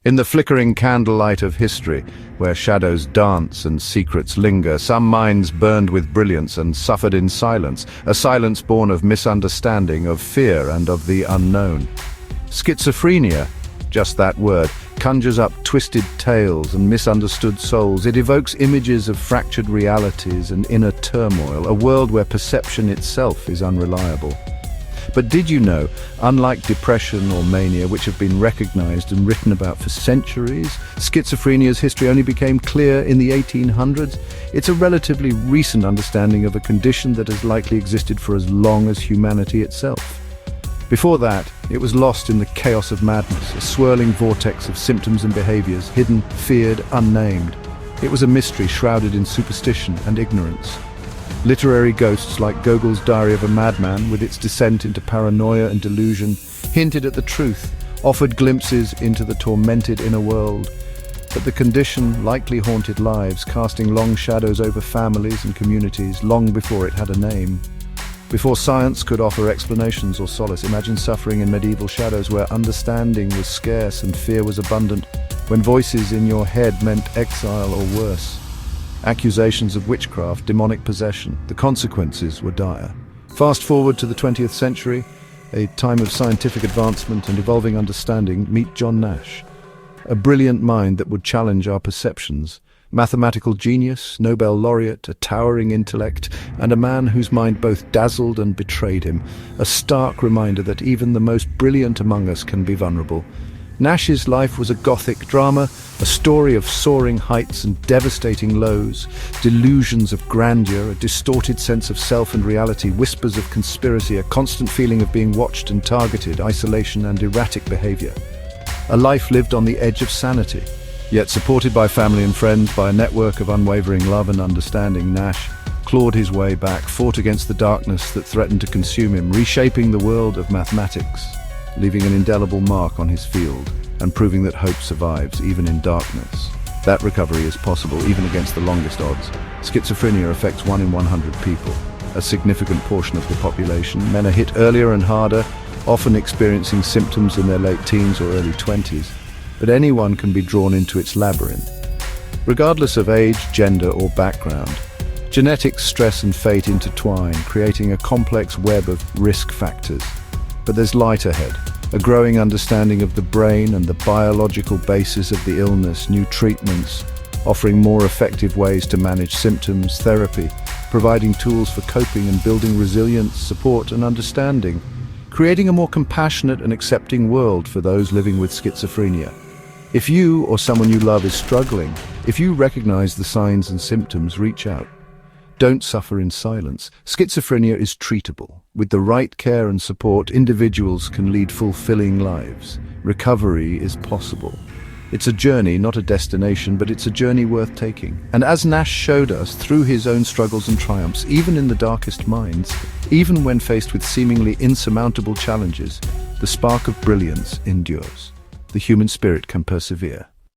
In the flickering candlelight of history, where shadows dance and secrets linger, some minds burned with brilliance and suffered in silence, a silence born of misunderstanding, of fear, and of the unknown. Schizophrenia, just that word, conjures up twisted tales and misunderstood souls. It evokes images of fractured realities and inner turmoil, a world where perception itself is unreliable. But did you know, unlike depression or mania, which have been recognized and written about for centuries, schizophrenia's history only became clear in the 1800s? It's a relatively recent understanding of a condition that has likely existed for as long as humanity itself. Before that, it was lost in the chaos of madness, a swirling vortex of symptoms and behaviors, hidden, feared, unnamed. It was a mystery shrouded in superstition and ignorance. Literary ghosts like Gogol's Diary of a Madman, with its descent into paranoia and delusion, hinted at the truth, offered glimpses into the tormented inner world. But the condition likely haunted lives, casting long shadows over families and communities long before it had a name. Before science could offer explanations or solace, imagine suffering in medieval shadows where understanding was scarce and fear was abundant, when voices in your head meant exile or worse. Accusations of witchcraft, demonic possession, the consequences were dire. Fast forward to the 20th century, a time of scientific advancement and evolving understanding. Meet John Nash, a brilliant mind that would challenge our perceptions. Mathematical genius, Nobel laureate, a towering intellect, and a man whose mind both dazzled and betrayed him. A stark reminder that even the most brilliant among us can be vulnerable. Nash's life was a gothic drama, a story of soaring heights and devastating lows, delusions of grandeur, a distorted sense of self and reality, whispers of conspiracy, a constant feeling of being watched and targeted, isolation and erratic behavior. A life lived on the edge of sanity. Yet supported by family and friends, by a network of unwavering love and understanding, Nash clawed his way back, fought against the darkness that threatened to consume him, reshaping the world of mathematics, leaving an indelible mark on his field, and proving that hope survives even in darkness. That recovery is possible even against the longest odds. Schizophrenia affects 1 in 100 people, a significant portion of the population. Men are hit earlier and harder, often experiencing symptoms in their late teens or early 20s. But anyone can be drawn into its labyrinth. Regardless of age, gender, or background, genetics, stress, and fate intertwine, creating a complex web of risk factors. But there's light ahead, a growing understanding of the brain and the biological basis of the illness, new treatments, offering more effective ways to manage symptoms, therapy, providing tools for coping and building resilience, support, and understanding, creating a more compassionate and accepting world for those living with schizophrenia. If you or someone you love is struggling, if you recognize the signs and symptoms, reach out. Don't suffer in silence. Schizophrenia is treatable. With the right care and support, individuals can lead fulfilling lives. Recovery is possible. It's a journey, not a destination, but it's a journey worth taking. And as Nash showed us through his own struggles and triumphs, even in the darkest minds, even when faced with seemingly insurmountable challenges, the spark of brilliance endures. The human spirit can persevere.